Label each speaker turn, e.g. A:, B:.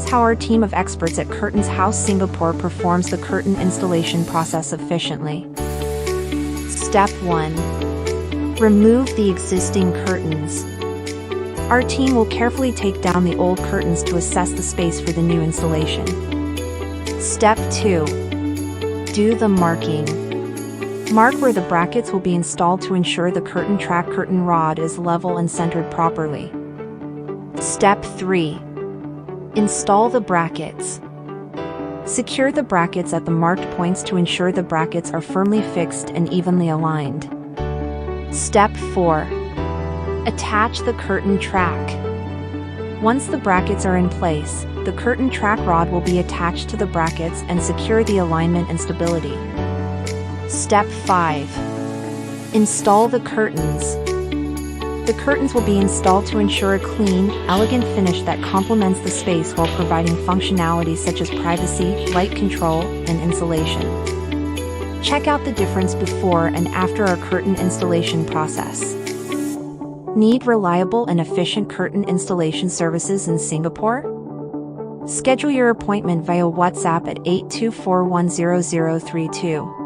A: Here's how our team of experts at Curtains House Singapore performs the curtain installation process efficiently. Step 1. Remove the existing curtains. Our team will carefully take down the old curtains to assess the space for the new installation. Step 2. Do the marking. Mark where the brackets will be installed to ensure the curtain rod is level and centered properly. Step 3. Install the brackets. Secure the brackets at the marked points to ensure the brackets are firmly fixed and evenly aligned. Step 4. Attach the curtain track. Once the brackets are in place, the curtain track rod will be attached to the brackets and secure the alignment and stability. Step 5. Install the curtains. The curtains will be installed to ensure a clean, elegant finish that complements the space while providing functionalities such as privacy, light control, and insulation. Check out the difference before and after our curtain installation process. Need reliable and efficient curtain installation services in Singapore? Schedule your appointment via WhatsApp at 82410032.